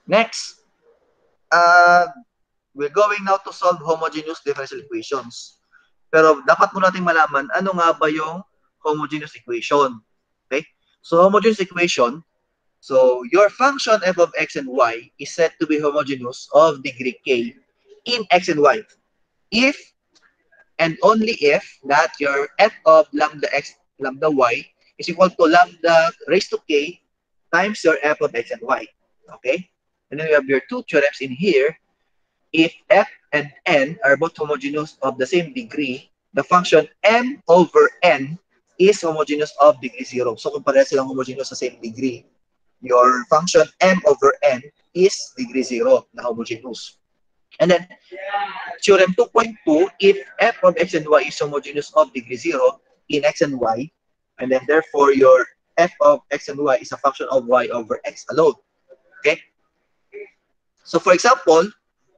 Next, we're going now to solve homogeneous differential equations. Pero dapat mo nating malaman ano nga ba yung homogeneous equation. Okay? So homogeneous equation, so your function f of x and y is said to be homogeneous of degree k in x and y. If and only if that your f of lambda x lambda y is equal to lambda raised to k times your f of x and y. Okay? And then we have your two theorems in here. If f and n are both homogeneous of the same degree, the function m over n is homogeneous of degree 0. So kung pareha silang homogeneous sa same degree, your function m over n is degree 0 na homogeneous. And then, theorem 2.2, if f of x and y is homogeneous of degree 0 in x and y, and then therefore your f of x and y is a function of y over x alone. Okay? So for example,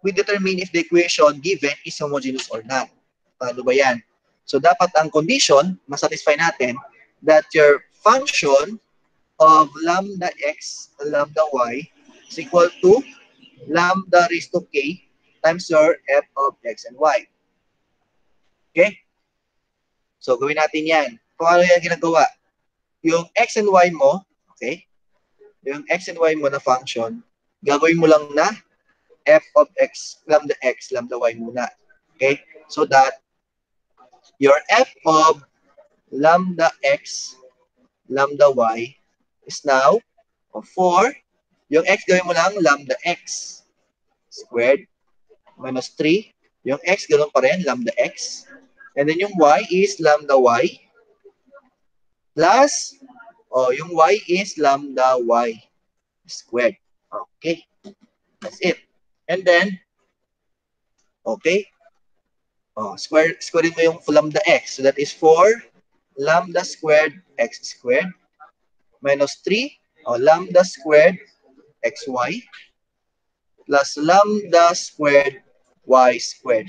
we determine if the equation given is homogeneous or not. Paano ba yan? So dapat ang condition, masatisfy natin that your function of lambda x, lambda y is equal to lambda raised to k times your f of x and y. Okay? So gawin natin yan. Kung ano yan ginagawa? Yung x and y mo, okay? Yung x and y mo na function, gagawin mo lang na f of x, lambda y muna. Okay? So that your f of lambda x, lambda y is now of 4. Yung x gawin mo lang lambda x squared minus 3. Yung x ganoon pa rin, lambda x. And then yung y is lambda y plus, yung y is lambda y squared. Okay. That's it. And then, okay, square mo yung lambda x. So that is 4 lambda squared x squared minus 3 lambda squared xy plus lambda squared y squared.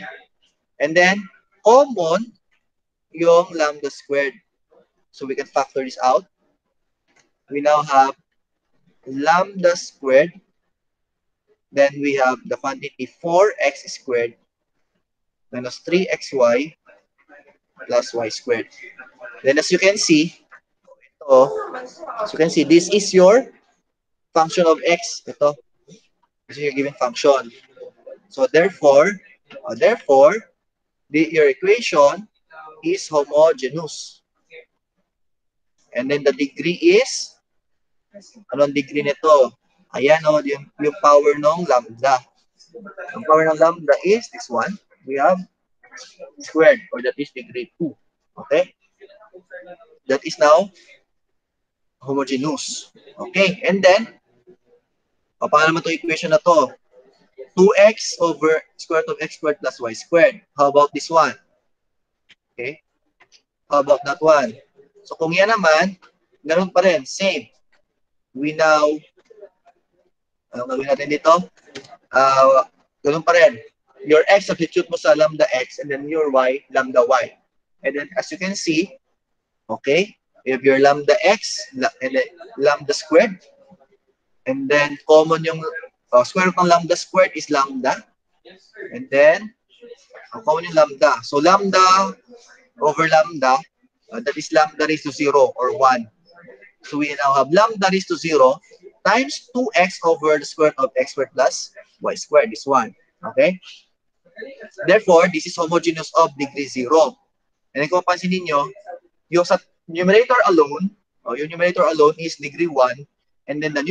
And then, common yung lambda squared. So we can factor this out. We now have lambda squared. Then we have the quantity 4x squared minus 3xy plus y squared. Then as you can see, this is your function of x. Ito. This is your given function. So therefore, your equation is homogeneous. And then the degree is, anong degree nito? Ayan yung power ng lambda. Ang power ng lambda is this one. We have squared, or that is degree 2. Okay? That is now homogeneous. Okay? And then, paano naman itong equation na to? 2x over square root of x squared plus y squared. How about this one? Okay? How about that one? So kung yan naman, ganun pa rin, same. We now, ano gawin natin dito? Ganun pa rin. Your x, substitute mo sa lambda x, and then your y, lambda y. And then as you can see, okay, you have your lambda x, and then lambda squared. And then common yung square root ng lambda squared is lambda. And then, common yung lambda. So lambda over lambda, that is lambda raised to 0 or 1. So we now have lambda raised to 0 times 2x over the square root of x squared plus y squared is 1. Okay? Therefore, this is homogeneous of degree 0. And kung mapansin ninyo, yung sa numerator alone, yung numerator alone is degree 1. And then the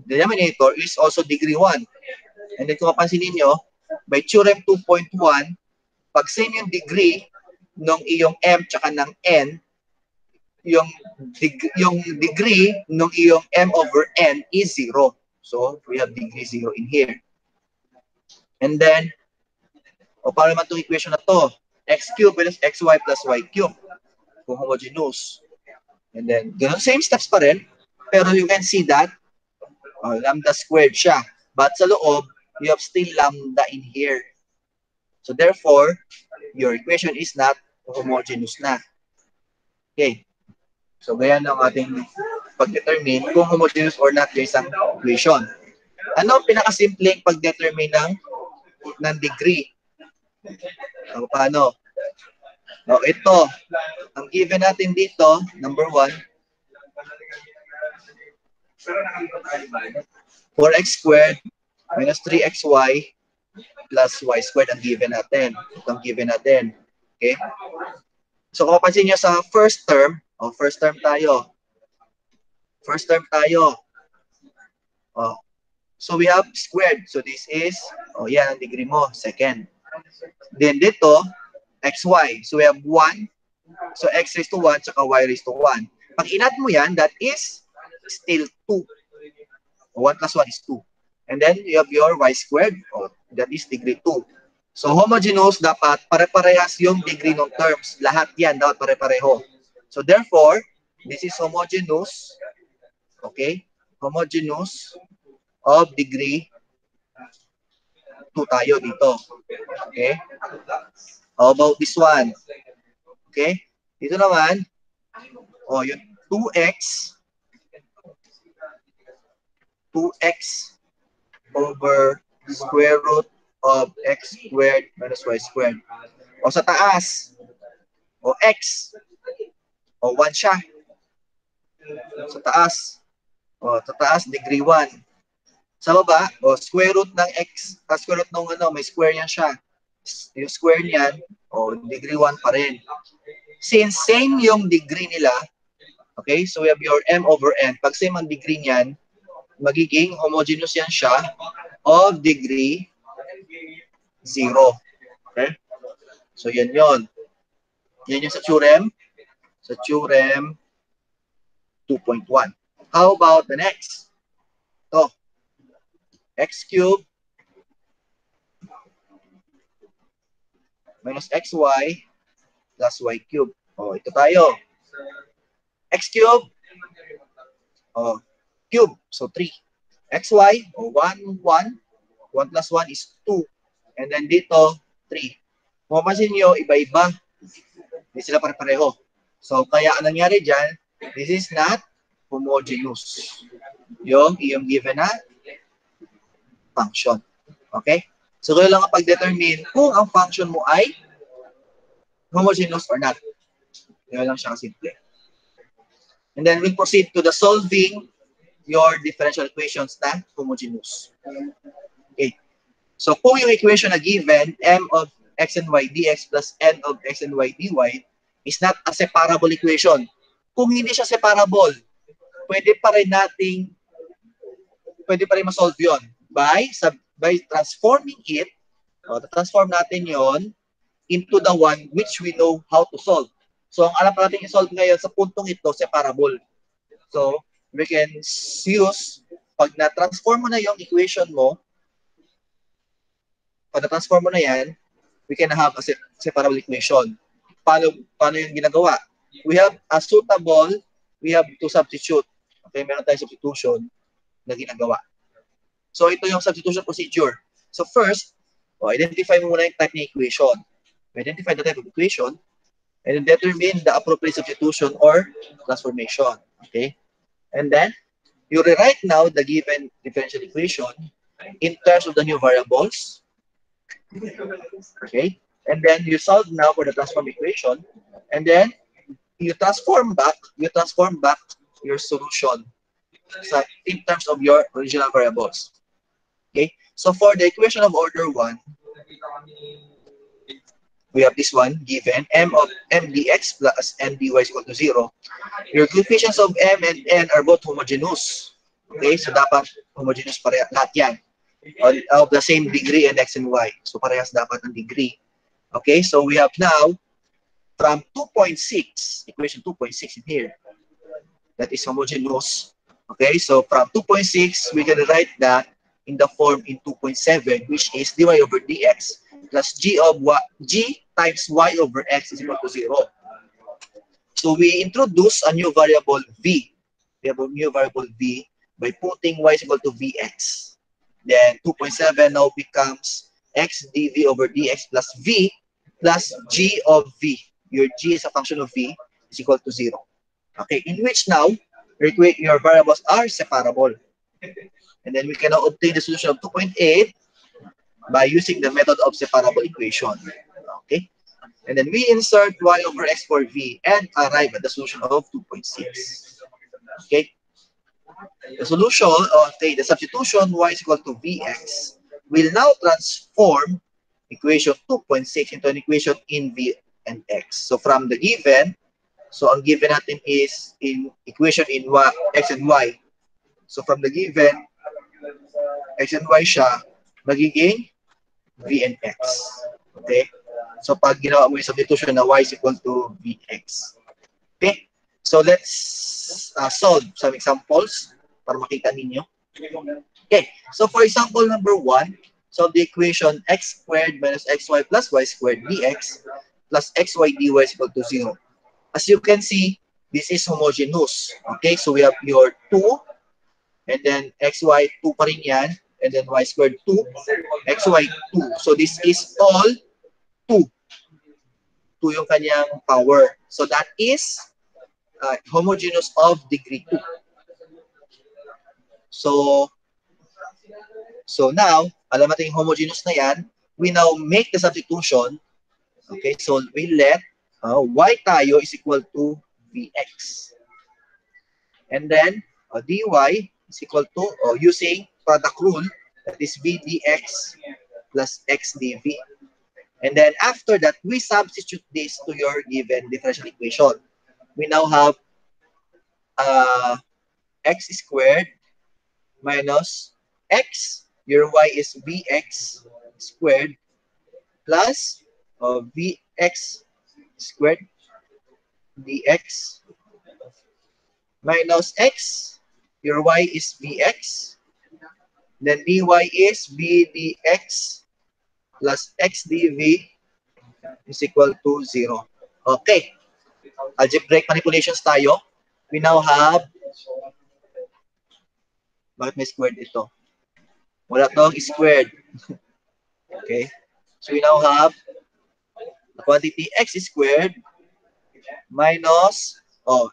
denominator is also degree 1. And then kung mapansin ninyo, by theorem 2.1, pag same yung degree ng iyong m tsaka ng n, yung degree ng iyong m over n is 0. So, we have degree 0 in here. And then, paano naman itong equation na to? X cubed minus xy plus y cubed. Kung homogeneous. And then, ganun, same steps pa rin. Pero you can see that, lambda squared siya. But sa loob, you have still lambda in here. So therefore, your equation is not homogeneous na. Okay. So, ganyan ang ating pag-determine kung homogeneous or not yung isang equation. Ano ang pinakasimpleng pag-determine ng degree? O, paano? O, ito. Ang given natin dito, number 1, 4x squared minus 3xy plus y squared ang given natin. Ito ang given natin. Okay? So, kung mapansin nyo sa first term, first term tayo. First term tayo. Oh. So, we have squared. So, this is, yan ang degree mo, second. Then, dito, xy. So, we have 1. So, x raised to 1, tsaka y raised to 1. Pag inat mo yan, that is still 2. 1 plus 1 is 2. And then, you have your y squared. That is degree 2. So, homogeneous, dapat pare-parehas yung degree ng terms. Lahat yan, dapat pare-pareho. So, therefore, this is homogeneous. Okay? Homogeneous of degree 2 tayo dito. Okay? How about this one? Okay? Dito naman, yung 2x over square root of x squared minus y squared. O sa taas, x. 1 siya. Sa taas. Sa taas, degree 1. Sa baba, square root ng x, square root ng may square yan siya. Yung square niyan, degree 1 pa rin. Since same yung degree nila, okay, so we have your m over n. Pag same ang degree niyan, magiging homogeneous yan siya of degree 0. Okay? So, yan yun. Yan yung sa theorem. Sa theorem 2.1. How about the next? Ito. X cubed minus xy plus y cubed. Ito tayo. X cubed. Cube. So, 3. xy, 1, 1. 1 plus 1 is 2. And then dito, 3. Kung mapansin nyo, iba-iba. Hindi sila pare-pareho. So, kaya ang nangyari dyan, this is not homogeneous. Yung given na function. Okay? So, kaya lang kapag-determine kung ang function mo ay homogeneous or not. Kaya lang siya kasimple. And then, we'll proceed to the solving your differential equations na homogeneous. Okay. So, kung yung equation na given, m of x and y dx plus n of x and y dy is not a separable equation. Kung hindi siya separable, pwede pa rin ma-solve yun by transforming it, transform natin yon into the one which we know how to solve. So, ang alam natin i-solve ngayon sa puntong ito, separable. So, we can use, pag na-transform mo na yung equation mo, pag na-transform mo na yan, we can have a separable equation. Paano yung ginagawa? We have to substitute. Okay, meron tayong substitution na ginagawa. So, ito yung substitution procedure. So, first, identify mo muna yung type ng equation. Identify the type of equation, and then determine the appropriate substitution or transformation. Okay? And then, you rewrite now the given differential equation in terms of the new variables. Okay? And then, you solve now for the transform equation. And then, you transform back your solution in terms of your original variables. Okay? So, for the equation of order 1, we have this one given, m of m dx plus n dy is equal to 0. Your coefficients of m and n are both homogeneous. Okay, so dapat homogeneous pareha lahat yan. Of the same degree and x and y. So parehas dapat ng degree. Okay, so we have now from 2.6, equation 2.6 in here. That is homogeneous. Okay, so from 2.6, we can write that in the form in 2.7, which is dy over dx plus g times y over x is equal to 0. So we introduce a new variable v. We have a new variable v by putting y is equal to vx. Then 2.7 now becomes x dv over dx plus v plus g of v. Your g is a function of v is equal to 0. Okay, in which now your variables are separable. And then we can now obtain the solution of 2.8 by using the method of separable equation. Okay? And then we insert y over x for v and arrive at the solution of 2.6. Okay? The solution, okay, the substitution y is equal to vx will now transform equation 2.6 into an equation in v and x. So from the given, so ang given natin is in equation in y, x and y. So from the given, x and y siya, magiging v and x. Okay? So pag ginawa mo yung substitution na y is equal to vx. Okay? So let's solve some examples para makita ninyo. Okay. So for example number 1, solve the equation x squared minus xy plus y squared dx plus xy dy is equal to 0. As you can see, this is homogeneous. Okay? So we have your 2 and then xy 2 pa rin yan and then y squared 2, xy 2. So this is all 2. 2 yung kanyang power. So that is homogeneous of degree 2. So now, alam natin yung homogeneous na yan, we now make the substitution. Okay, so we let y tayo is equal to vx. And then, dy is equal to, using product rule, that is v dx plus x dv. And then after that, we substitute this to your given differential equation. We now have x squared minus x, your y is vx squared plus vx squared dx minus x, your y is vx, then dy is v dx plus x dv is equal to 0. Okay. Algebraic manipulations tayo. We now have, bakit may squared ito? Wala tong squared. Okay. So we now have the quantity x squared minus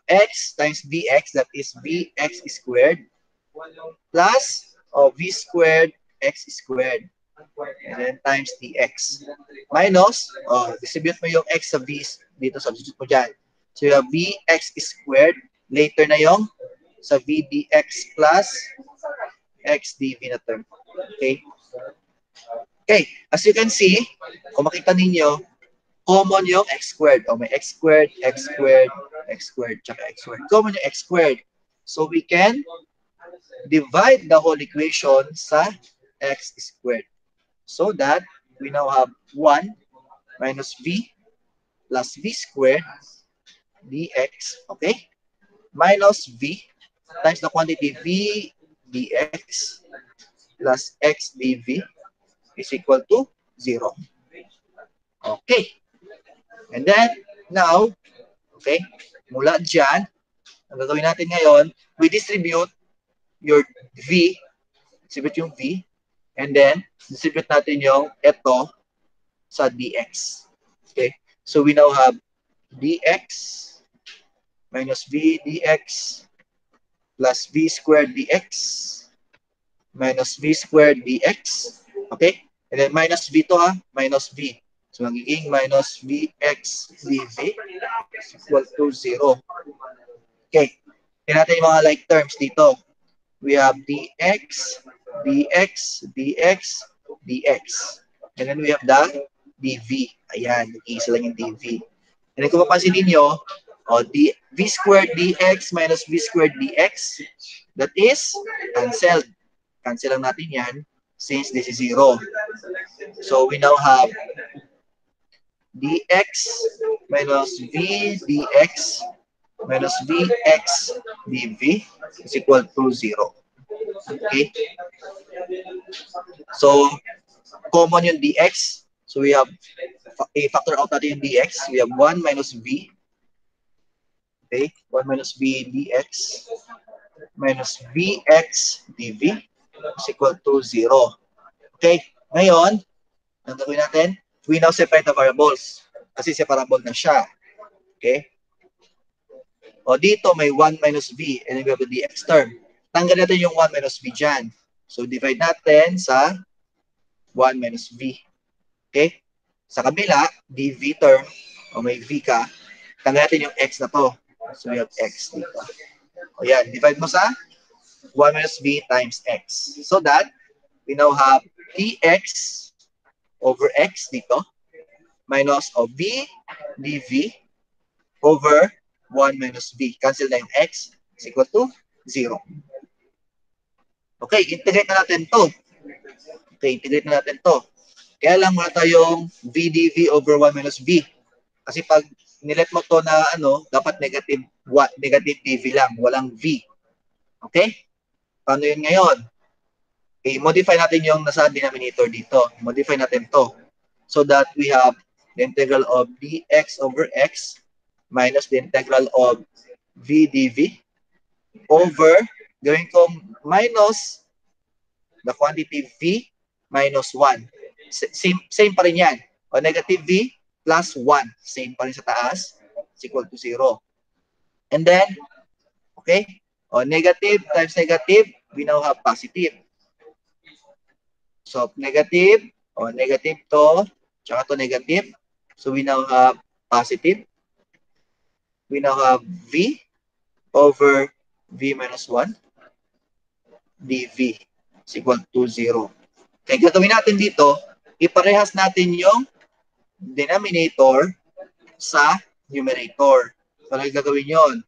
x times dx, that is vx squared plus v squared x squared and then times dx minus distribute mo yung x sa v dito, substitute mo dyan. So you have vx squared, later na yung sa v dx plus x dv na term. Okay? Okay, as you can see, kung makita ninyo, common yung x squared. May x squared, x squared, x squared, tsaka x squared. Common yung x squared. So we can divide the whole equation sa x squared. So that we now have 1 minus v plus v squared dx, okay? Minus v times the quantity v dx plus x dv is equal to 0. Okay. And then, now, okay, mula dyan, ang gagawin natin ngayon, we distribute your v, distribute yung v, and then, distribute natin yung ito sa dx. Okay? So, we now have dx minus v dx plus v squared dx minus v squared dx. Okay? And then minus v to minus v. So magiging minus vx dv is equal to 0. Okay. Tingnan natin yung mga like terms dito. We have dx, dx, dx, dx. And then we have the dv. Ayan, isa lang yung dv. And then kung mapansin ninyo, v squared dx minus v squared dx, that is cancelled. Cancel lang natin yan since this is 0. So we now have dx minus v dx minus vx dv is equal to 0. Okay? So, common yung dx. So we have, factor out natin yung dx. We have 1 minus v. Okay? 1 minus v dx minus vx dv is equal to 0. Okay? Ngayon, ang gagawin natin, we now separate the variables. Kasi separable na siya. Okay? Dito may 1 minus v and then we have the dx term. Tanggal natin yung 1 minus v dyan. So, divide natin sa 1 minus v. Okay? Sa kabila, dv term, o may v ka, tanggalin natin yung x na to. So, we have x dito. O yan, divide mo sa 1 minus v times x. So that, we now have dx over x dito, minus of v dv over 1 minus v. Cancel na yung x is equal to 0. Okay, integrate na natin to. Okay, integrate na natin to. Kaya lang wala tayong v dv over 1 minus v. Kasi pag nilet mo to na ano, dapat negative dv lang, walang v. Okay? Paano yun ngayon? Okay, modify natin yung nasa denominator dito. Modify natin to. So that we have the integral of dx over x minus the integral of v dv over, gawin kong minus the quantity v minus 1. Same pa rin yan. O negative v plus 1. Same pa rin sa taas. Is equal to 0. And then, okay, o negative times negative, we now have positive. So, negative, o negative to, tsaka to negative. So, we now have positive. We now have v over v minus 1 dv is equal to 0. Okay, gagawin natin dito, iparehas natin yung denominator sa numerator. So, ano gagawin yon?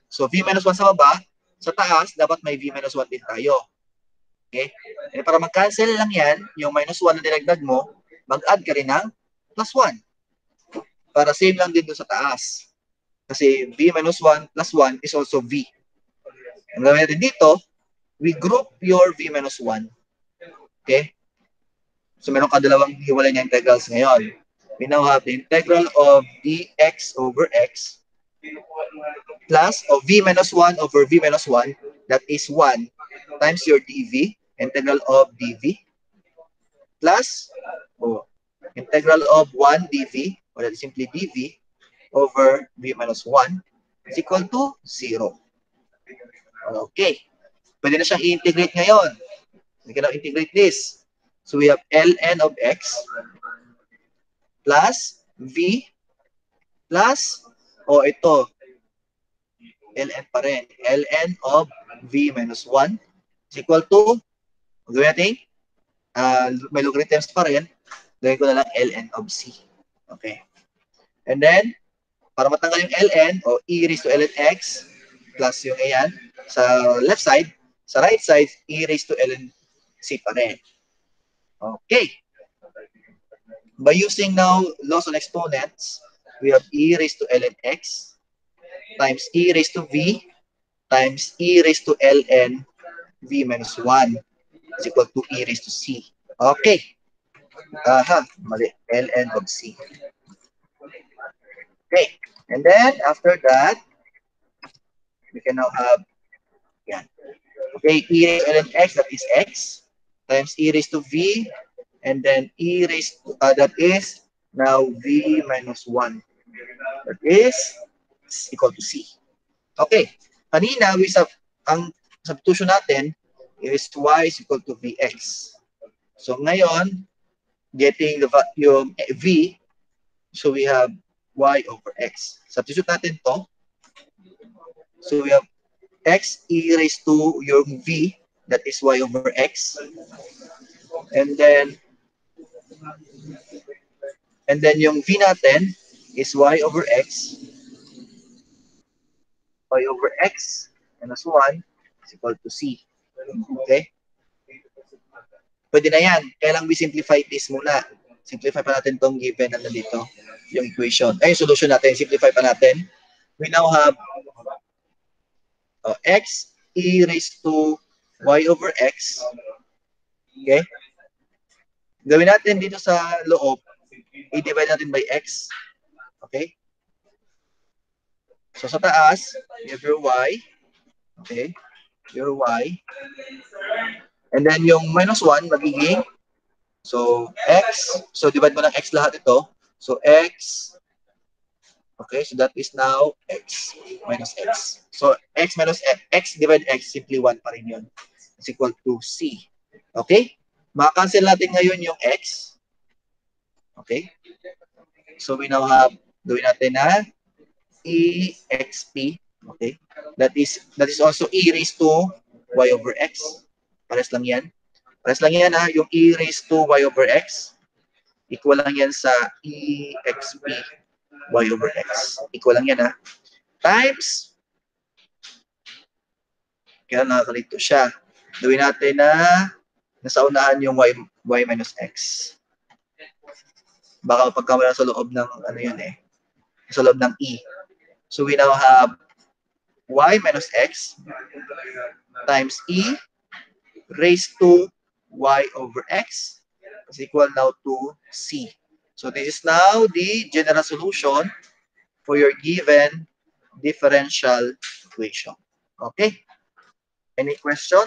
So, v minus 1 sa baba, sa taas, dapat may v minus 1 din tayo. Okay? And para mag-cancel lang yan, yung minus 1 na dinagdag mo, mag-add ka rin ng plus 1. Para same lang din doon sa taas. Kasi v minus 1 plus 1 is also v. Ang gawin natin dito, we group your v minus 1. Okay? So, meron ka dalawang hiwalay na integrals ngayon. We now have the integral of dx over x plus of v minus 1 over v minus 1, that is 1, times your dv, integral of dv, plus integral of 1 dv, or that is simply dv, over v minus 1 is equal to 0. Okay. Pwede na siyang i-integrate ngayon. We can now integrate this. So we have ln of x plus v plus, ito, ln pa rin, ln of v minus 1 is equal to, gawin natin, may logarithms pa rin, gawin ko na lang ln of c. Okay. And then, para matanggal yung ln, e raised to ln x plus yung ayan, sa left side, sa right side, e raised to ln c pa rin. Okay. By using now laws on exponents, we have e raised to ln x times e raised to v times e raised to ln v minus 1 is equal to e raised to c. Okay. Mali. ln of c. Okay. And then, after that, we can now have, yan. Okay, e raised to ln x, that is x, times e raised to v, and then e raised to, that is now v minus 1. That is equal to c. Okay. Kanina, ang substitution natin is y is equal to vx. So, ngayon, getting the yung v, so we have y over x. Substitute natin to. So, we have x e raised to yung v, that is y over x. And then yung v natin is y over x. Y over x minus 1 is equal to c. Okay? Pwede na yan. Kaya lang we simplify this muna. Simplify pa natin itong given na dito, yung equation. Yung solution natin. Simplify pa natin. We now have x e raised to y over x. Okay? Gawin natin dito sa loob, i-divide natin by x. Okay? So, sa taas, you have your y. Okay? Your y. And then, yung minus 1, magiging, so, x. So, divide mo ng x lahat ito. So, x. Okay? So, that is now x minus x. So, x minus x divide x, simply 1 pa rin yun. Is equal to c. Okay? Maka-cancel natin ngayon yung x. Okay? So we now have, gawin natin na exp. Okay? That is also e raised to y over x. Pares lang yan. Pares lang yan ha. Yung e raised to y over x. Equal lang yan sa exp y over x. Equal lang yan ha. Times. Kaya nakakalito siya. Gawin natin na nasa unahan yung y minus x. Baka pagkamala sa loob ng ano yun eh. Sa loob ng e. So we now have y minus x times e raised to y over x is equal now to c. So this is now the general solution for your given differential equation. Okay? Any question?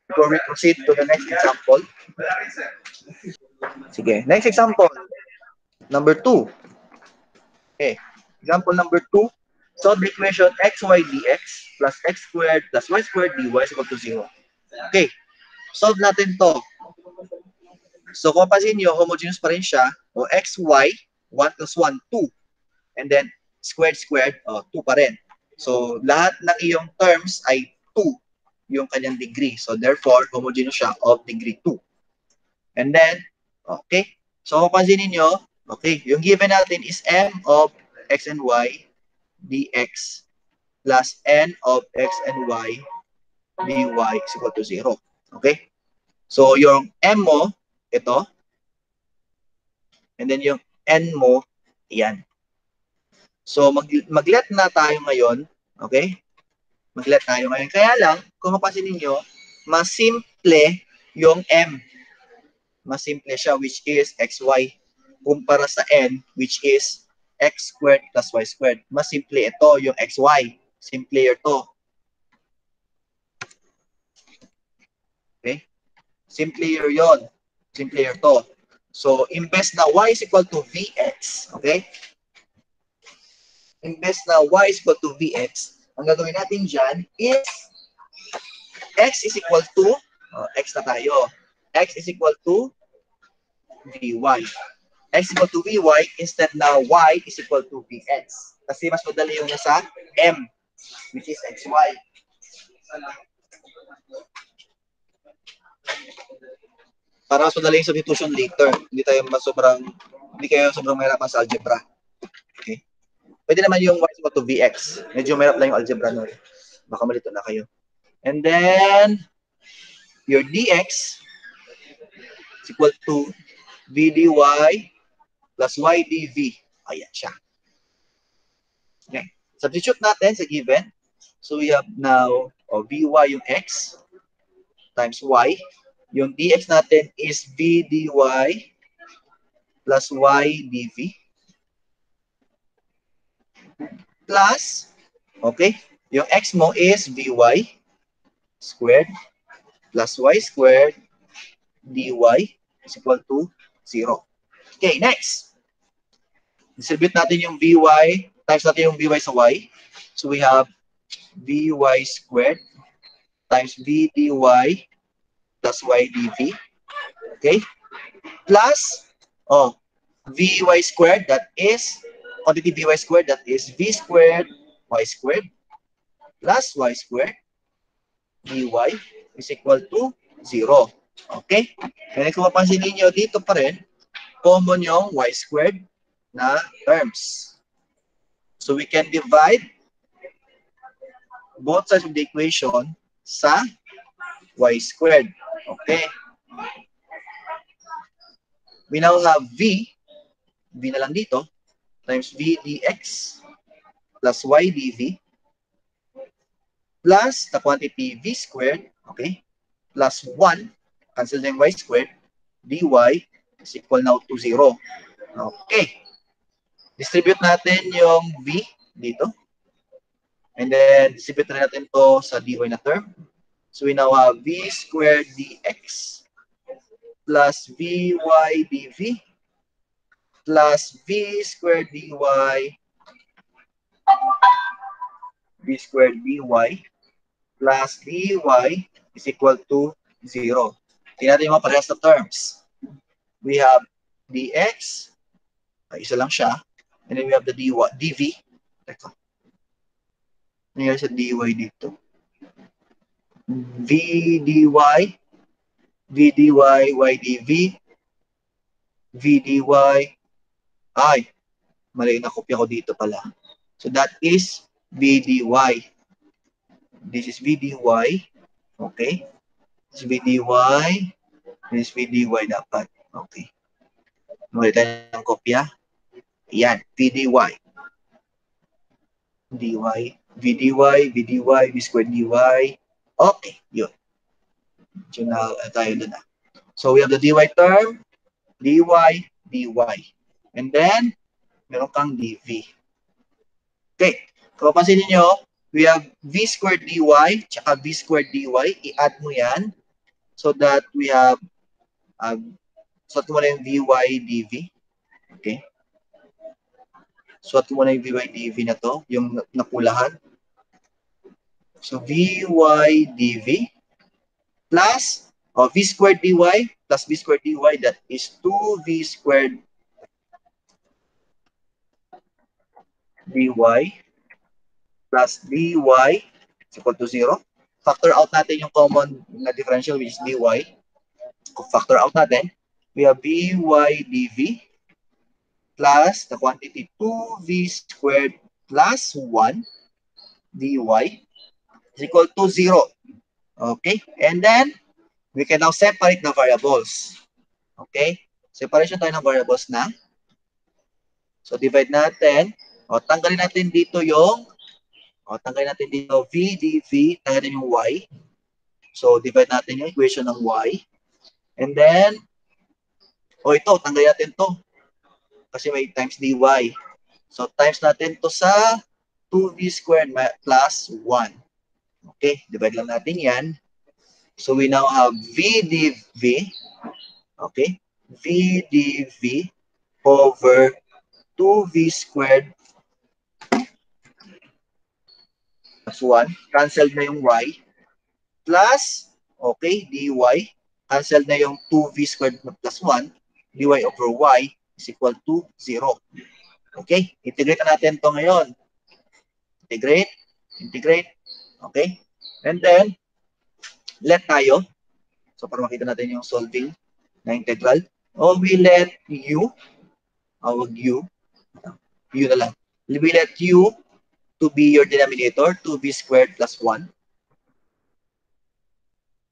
Before we proceed to the next example. Sige, next example. Number 2. Okay, example number 2. Solve the equation xy dx plus x squared plus y squared dy is equal to 0. Okay, solve natin to. So kung mapansin nyo, homogeneous pa rin siya. O xy, 1 plus 1, 2. And then squared, 2 pa rin. So lahat ng iyong terms ay 2 yung kanyang degree. So therefore, homogeneous siya of degree 2. And then, okay. So kung mapansin niyo, okay, yung given natin is m of x and y dx plus n of x and y dy is equal to 0. Okay? So yung m mo, ito. And then yung n mo, yan. So mag-let na tayo ngayon. Okay? Mag-let tayo ngayon. Kaya lang, kung mapansin niyo, mas simple yung m. Mas simple siya, which is xy. Kumpara sa n, which is x squared plus y squared. Mas simple ito, yung xy. Simpler to. Okay? Simpler yon. Simpler to. So, imbes na y is equal to vx, okay? Imbes na y is equal to vx, ang gagawin natin dyan is x is equal to, x na tayo, x is equal to vy. X is equal to vy, instead na y is equal to vx. Kasi mas madali yung nasa m, which is xy. Para mas madali yung substitution later. Hindi kayo sobrang mahirapan sa algebra. Okay? Pwede naman yung y is equal to vx. Medyo mahirap lang yung algebra nun. Baka malito na kayo. And then, your dx is equal to v dy plus y dv. Ayan siya. Okay. Substitute natin sa given. So we have now vy yung x times y. Yung dx natin is v dy plus y dv. Plus, okay, yung x mo is vy squared plus y squared dy is equal to 0. Okay, next. Distribute natin yung vy, times natin yung vy sa y. So we have vy squared times v dy plus y dv. Okay? Plus, vy squared, that is, quantity vy squared, that is v squared y squared plus y squared dy is equal to 0. Okay? Kaya kung mapansin ninyo, dito pa rin, common yung y squared na terms. So we can divide both sides of the equation sa y squared. Okay? We now have v na lang dito, times v dx plus y dv plus the quantity v squared, okay, plus 1, cancel na yung y squared, dy is equal now to 0. Okay. Distribute natin yung v dito. And then, distribute na natin to sa dy na term. So, we now have v squared dx plus vy dv plus v squared dy plus dy is equal to 0. Tingnan natin yung mga parehas na terms. We have dx, isa lang siya. And then we have the dv. Teka. Nangyari sa dy dito. v dy, v dy, y dv, v dy, ay, mali na kopya ko dito pala. So that is v dy. This is v dy. Okay. This is v dy. This is v dy dapat. Okay. Muli tayo ng kopya. Yan, v dy. dy, v dy, v dy, v squared dy. Okay, yun. So na tayo doon na. So we have the dy term, dy, dy. And then, meron kang dv. Okay. Kung mapansin niyo, we have v squared dy, tsaka v squared dy. I-add mo yan so that we have, suot mo na yung vy dv. Okay. Suot mo na yung vy dv na to, yung napulahan. So vy dv plus v squared dy plus v squared dy, that is 2v squared dy plus dy is equal to 0. Factor out natin yung common na differential, which is dy. Kung factor out natin, we have vy dv plus the quantity 2v squared plus 1 dy is equal to 0. Okay? And then, we can now separate the variables. Okay? Separation tayo ng variables na. So, divide natin. O, tanggalin natin dito yung, tanggalin natin dito v dv, tanggalin yung y. So, divide natin yung equation ng y. And then, ito, tanggalin natin to. Kasi may times dy. So, times natin to sa 2v squared plus 1. Okay, divide lang natin yan. So, we now have v dv, okay, v dv over 2v squared plus 1. Cancel na yung y. Plus, okay, dy. Cancel na yung 2v squared plus 1. dy over y is equal to 0. Okay, integrate natin to ngayon. Integrate, integrate. Okay, and then, let tayo. So, para makita natin yung solving na integral. We let u, u na lang. We let u to be your denominator, 2v squared plus 1.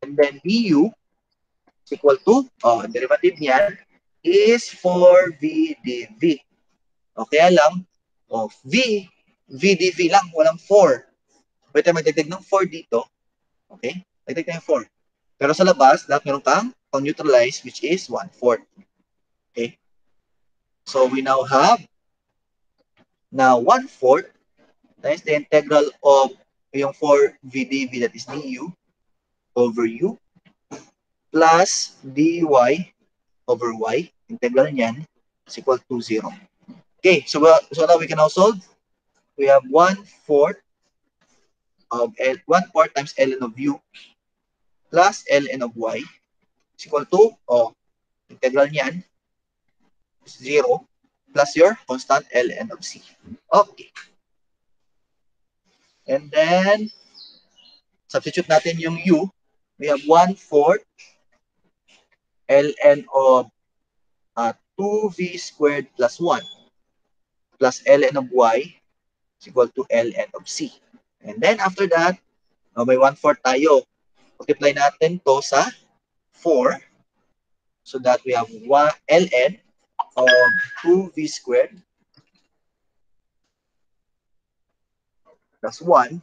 And then du is equal to, derivative niyan is 4v dv. Okay lang, v dv lang, walang 4. Pwede magdagdag ng 4 dito. Okay? Dagdag ng 4. Pero sa labas, dapat meron kang neutralize, which is 1/4. Okay? So, we now have na 1/4 times the integral of yung 4v dv, that is du over u plus dy over y, integral niyan is equal to 0. Okay, so now we can now solve. We have 1/4 of 1/4 times ln of u plus ln of y is equal to, integral niyan is 0 plus your constant ln of c. Okay. And then, substitute natin yung u. We have 1/4 ln of 2v squared plus 1 plus ln of y is equal to ln of c. And then after that, may 1/4 tayo. Multiply natin to sa 4 so that we have ln of 2v squared plus 1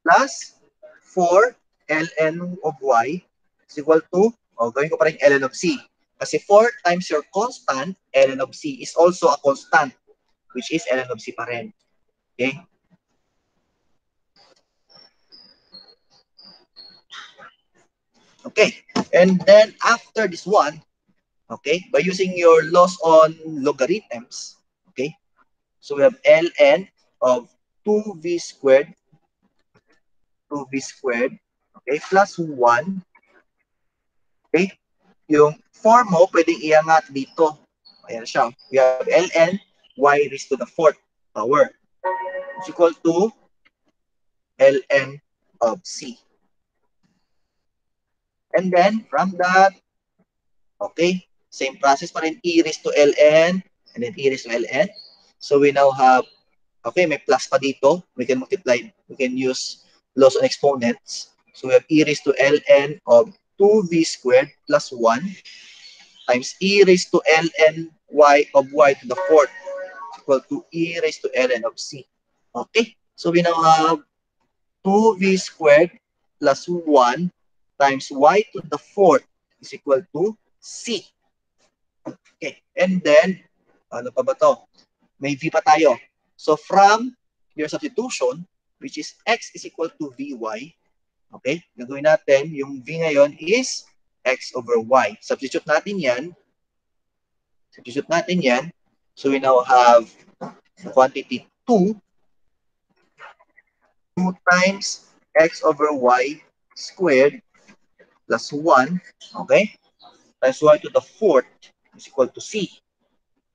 plus 4 ln of y is equal to, gawin ko pa rin ln of c. Kasi 4 times your constant, ln of c, is also a constant, which is ln of c pa rin. Okay? Okay. And then after this one, okay, by using your laws on logarithms, okay, so we have ln of 2v squared, okay, plus 1 Okay? Yung 4 mo, pwedeng iangat dito. Ayan siya. We have ln y raised to the 4th power is equal to ln of c. And then, from that, okay, same process pa rin, e raised to ln, and then e raised to ln. So we now have, okay, may plus pa dito. We can multiply, we can use laws on exponents. So we have e raised to ln of 2v squared plus 1 times e raised to ln y of y to the 4th equal to e raised to ln of c. Okay, so we now have 2v squared plus 1 times y to the 4th is equal to c. Okay, and then, ano pa ba to? May v pa tayo. So from your substitution, which is x is equal to vy, okay, gagawin natin, yung v ngayon is x over y. Substitute natin yan. So we now have the quantity 2 times x over y squared plus 1, okay, times y to the 4th is equal to c.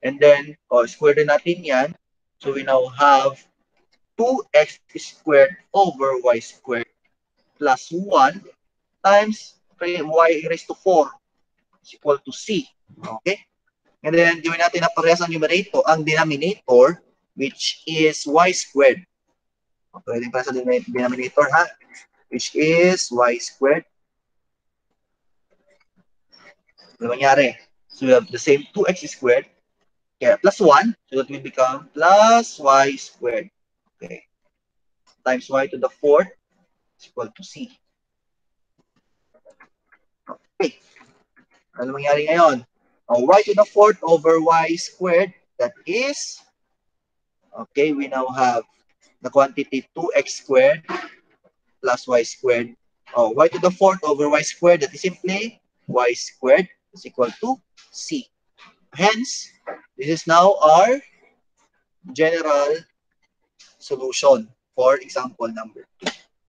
And then, square din natin yan. So we now have 2x squared over y squared plus 1 times y raised to 4 is equal to c. Okay? And then, gawin natin na parehas ang numerator, ang denominator, which is y squared. Okay, para sa denominator, ha? Which is y squared. Ano mangyari? So we have the same 2x squared, kaya plus 1, so that will become plus y squared. Okay. Times y to the 4th is equal to c. Okay. Ano mangyari ngayon? Y to the 4th over y squared, that is, okay, we now have the quantity 2x squared plus y squared. Y to the 4th over y squared, that is simply y squared is equal to c. Hence, this is now our general solution for example number 2.